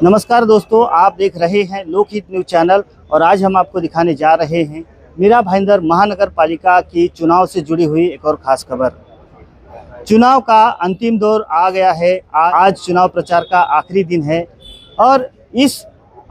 नमस्कार दोस्तों, आप देख रहे हैं लोकहित न्यूज़ चैनल और आज हम आपको दिखाने जा रहे हैं मीरा भाईंदर महानगर पालिका की चुनाव से जुड़ी हुई एक और ख़ास खबर। चुनाव का अंतिम दौर आ गया है। आज चुनाव प्रचार का आखिरी दिन है और इस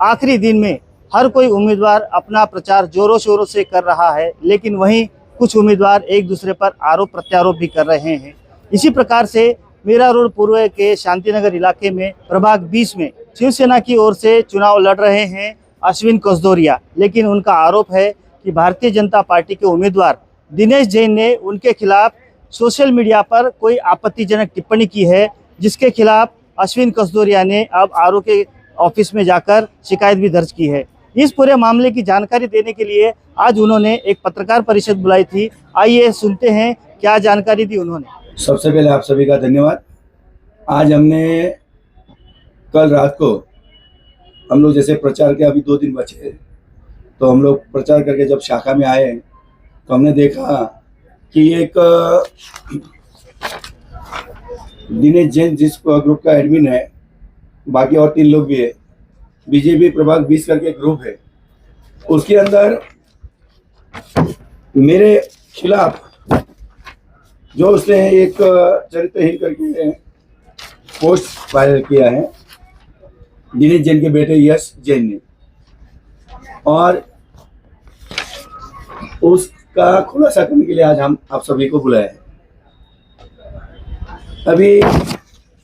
आखिरी दिन में हर कोई उम्मीदवार अपना प्रचार जोरों शोरों से कर रहा है, लेकिन वहीं कुछ उम्मीदवार एक दूसरे पर आरोप प्रत्यारोप भी कर रहे हैं। इसी प्रकार से मीरा रोड पूर्व के शांतिनगर इलाके में प्रभाग 20 में शिवसेना की ओर से चुनाव लड़ रहे हैं अश्विन कसदौरिया, लेकिन उनका आरोप है कि भारतीय जनता पार्टी के उम्मीदवार दिनेश जैन ने उनके खिलाफ सोशल मीडिया पर कोई आपत्तिजनक टिप्पणी की है, जिसके खिलाफ अश्विन कसदौरिया ने अब आरओ के ऑफिस में जाकर शिकायत भी दर्ज की है। इस पूरे मामले की जानकारी देने के लिए आज उन्होंने एक पत्रकार परिषद बुलाई थी। आइए सुनते हैं क्या जानकारी दी उन्होंने। सबसे पहले आप सभी का धन्यवाद। आज हमने कल रात को हम लोग जैसे प्रचार के अभी 2 दिन बचे, तो हम लोग प्रचार करके जब शाखा में आए तो हमने देखा कि एक दिनेश जैन जिस ग्रुप का एडमिन है, बाकी और 3 लोग भी है, बीजेपी प्रभाग 20 करके ग्रुप है, उसके अंदर मेरे खिलाफ जो उसने एक चरित्रहीन करके पोस्ट वायरल किया है दिनेश जैन के बेटे यश जैन ने, और उसका खुलासा करने के लिए आज हम आप सभी को बुलाया है। अभी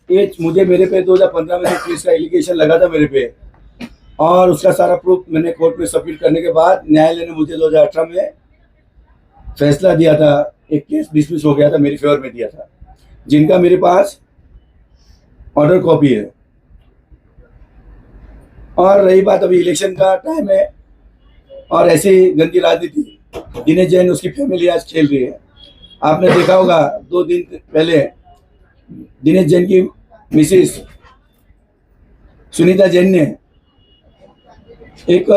ये मुझे मेरे पे 2015 में पुलिस का एलिगेशन लगा था मेरे पे, और उसका सारा प्रूफ मैंने कोर्ट में सबमिट करने के बाद न्यायालय ने मुझे 2018 में फैसला दिया था, एक केस डिसमिस हो गया था, मेरी फेवर में दिया था, जिनका मेरे पास ऑर्डर कॉपी है। और रही बात अभी इलेक्शन का टाइम है और ऐसी गंदी राजनीति दिनेश जैन उसकी फैमिली आज खेल रही है। आपने देखा होगा 2 दिन पहले दिनेश जैन की मिसेस सुनीता जैन ने एक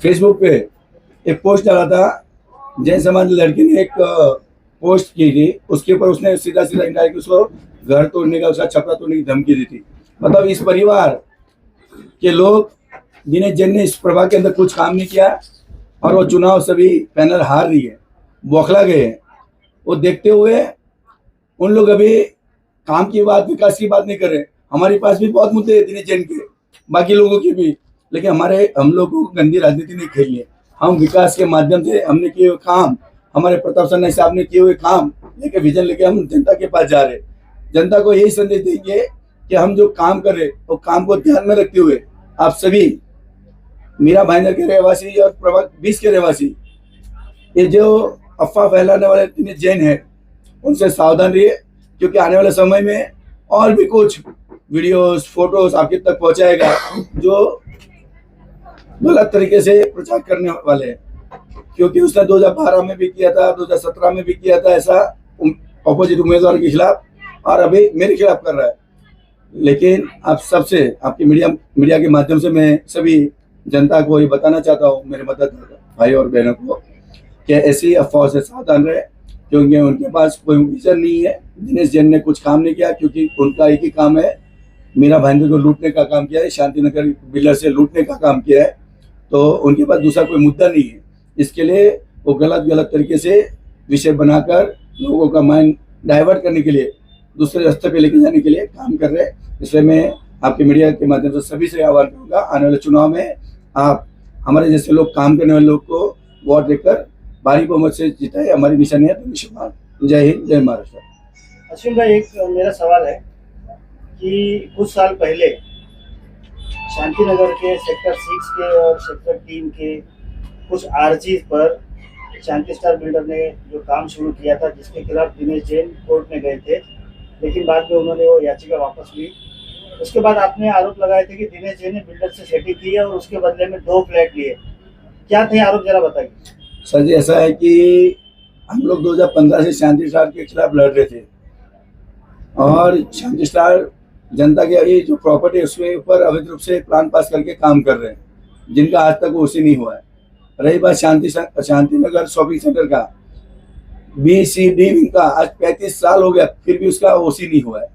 फेसबुक पे एक पोस्ट डाला था। जैन समाज लड़की ने एक पोस्ट की थी, उसके ऊपर उसने सीधा सीधा इनडायरेक्ट उसको घर तोड़ने का, उसका छपरा तोड़ने की धमकी दी थी। मतलब इस परिवार के लोग, दिनेश जैन ने इस प्रभाग के अंदर कुछ काम नहीं किया और वो चुनाव सभी पैनल हार रही है, बौखला गए हैं। वो देखते हुए उन लोग अभी काम की बात, विकास की बात नहीं कर रहे। हमारे पास भी बहुत मुद्दे हैं दिनेश जैन के, बाकी लोगों के भी, लेकिन हम लोगों को गंदी राजनीति नहीं खेलनी है। हम विकास के माध्यम से हमने किए हुए काम, हमारे प्रताप सन्ना साहब ने किए हुए काम लेके, विजन लेके हम जनता के पास जा रहे। जनता को यही संदेश देंगे कि हम जो काम कर रहे वो काम को ध्यान में रखते हुए आप सभी मीरा भाईंदर के रहवासी और प्रभाग 20 के रहवासी, ये जो अफवाह फैलाने वाले दिनेश जैन है, उनसे सावधान रहिए, क्योंकि आने वाले समय में और भी कुछ वीडियोस फोटोज आपके तक पहुंचाएगा जो गलत तरीके से प्रचार करने वाले हैं। क्योंकि उसने 2012 में भी किया था, 2017 में भी किया था ऐसा अपोजिट उम्मीदवार के खिलाफ, और अभी मेरे खिलाफ कर रहा है। लेकिन आप सबसे, आपकी मीडिया के माध्यम से मैं सभी जनता को ये बताना चाहता हूँ, मेरे मदद भाई और बहनों को, कि ऐसी अफवाह से सावधान रहे, क्योंकि उनके पास कोई विजन नहीं है। दिनेश जैन ने कुछ काम नहीं किया, क्योंकि उनका एक ही काम है, मीरा भाईंदर को लूटने का काम किया है, शांतिनगर बिल्डर से लूटने का काम किया है, तो उनके पास दूसरा कोई मुद्दा नहीं है। इसके लिए वो गलत तरीके से विषय बनाकर लोगों का माइंड डाइवर्ट करने के लिए, दूसरे रास्ते पे लेके जाने के लिए काम कर रहे हैं। इसलिए मैं आपके मीडिया के माध्यम से सभी से आह्वान करूँगा, आने वाले चुनाव में आप हमारे जैसे लोग, काम करने वाले लोग को वोट देकर भारी बहुमत से जिताए। हमारी निशानी है। जय हिंद, जय महाराष्ट्र। अश्विन भाई, एक मेरा सवाल है कि कुछ साल पहले शांतिनगर के सेक्टर 6 के और सेक्टर 3 के कुछ आरजी पर शांति स्टार बिल्डर ने जो काम शुरू किया था, जिसके खिलाफ दिनेश जैन कोर्ट में गए थे, लेकिन बाद में उन्होंने वो याचिका वापस ली। उसके बाद आपने आरोप लगाए थे कि दिनेश जैन ने बिल्डर से सेटिंग की है और उसके बदले में 2 फ्लैट लिए। क्या थे आरोप, जरा बताइए। सर जी, ऐसा है कि हम लोग 2015 से शांति स्टार के खिलाफ लड़ रहे थे, और शांति स्टार जनता के ये जो प्रॉपर्टी है उसके ऊपर अवैध रूप से प्लान पास करके काम कर रहे हैं, जिनका आज तक वो उसी नहीं हुआ है। रही बात शांतिनगर शॉपिंग सेंटर का, बी सी डी विंग का आज 35 साल हो गया, फिर भी उसका ओसी नहीं हुआ है।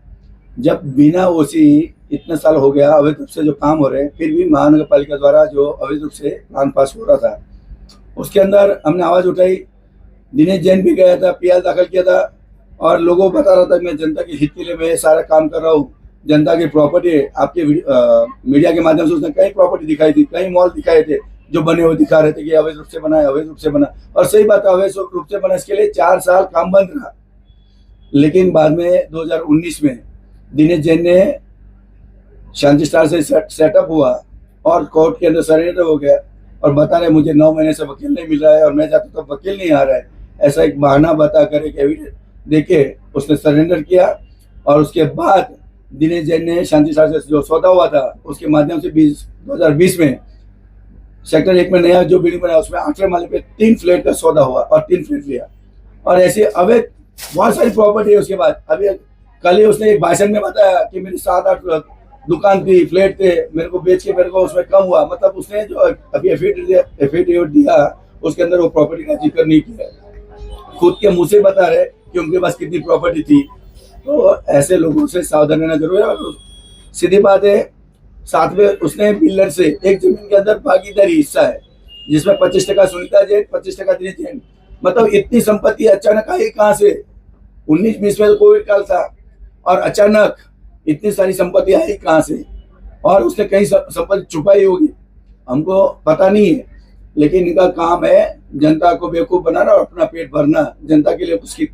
जब बिना ओसी इतने साल हो गया, अवैध रूप से जो काम हो रहे हैं, फिर भी महानगर पालिका द्वारा जो अवैध रूप से प्लान पास हो रहा था, उसके अंदर हमने आवाज उठाई। दिनेश जैन भी गया था, पीआर दाखिल किया था और लोगों को बता रहा था कि मैं जनता के हित के लिए मैं सारा काम कर रहा हूँ। जनता की प्रॉपर्टी आपके मीडिया के माध्यम से उसने कई प्रॉपर्टी दिखाई थी, कई मॉल दिखाए थे जो बने हुए दिखा रहे थे कि अवैध रूप से बना है, अवैध रूप से बना। और सही बात है, अवैध रूप से बना, इसके लिए 4 साल काम बंद रहा। लेकिन बाद में 2019 में दिनेश जैन ने शांति स्टार से सेटअप हुआ और कोर्ट के अंदर सरेंडर हो गया और बता रहे मुझे 9 महीने से वकील नहीं मिल रहा है और मैं जाता तो वकील नहीं आ रहा है, ऐसा एक बहाना बता कर एक एविडेंस देके उसने सरेंडर किया। और उसके बाद दिनेश जैन ने शांति स्टार से जो सौदा हुआ था उसके माध्यम से 2020 में सेक्टर 1 में नया जो बिल्डिंग बना उसमें 8वें माले पे 3 फ्लैट का सौदा हुआ और 3 फ्लैट लिया। और ऐसे अवैध बहुत सारी प्रॉपर्टी है। उसके बाद अभी कल ही उसने एक भाषण में बताया कि मेरी 7-8 दुकान थी, फ्लैट थे, मेरे को बेच के मेरे को उसमें कम हुआ। मतलब उसने जो अभी एफिडेविट दिया उसके अंदर वो प्रॉपर्टी का जिक्र नहीं किया, खुद के मुंह से बता रहे कि उनके पास कितनी प्रॉपर्टी थी। तो ऐसे लोगों से सावधान रहना जरूरी है। और सीधी बात है, साथ में उसने बिल्डर से एक जमीन के अंदर भागीदारी हिस्सा है जिसमें 25% सुनीता जैन, 25% दिनेश जैन। मतलब इतनी संपत्ति अचानक आई कहाँ से? 19-20 में कोविड काल था और अचानक इतनी सारी संपत्ति आई कहाँ से? और उसने कहीं संपत्ति छुपाई होगी, हमको पता नहीं है। लेकिन इनका काम है जनता को बेवकूफ बनाना और अपना पेट भरना। जनता के लिए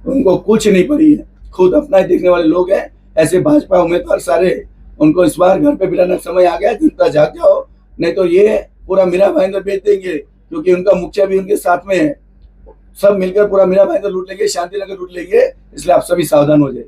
उनको कुछ नहीं पड़ी है, खुद अपना ही देखने वाले लोग हैं। ऐसे भाजपा उम्मीदवार सारे, उनको इस बार घर पे बिठाने का समय आ गया। जनता जाग जाओ, नहीं तो ये पूरा मीरा भाईंदर बेच देंगे, क्योंकि उनका मुखिया भी उनके साथ में है। सब मिलकर पूरा मीरा भाईंदर लूट लेंगे, शांति नगर लूट लेंगे। इसलिए आप सभी सावधान हो जाए।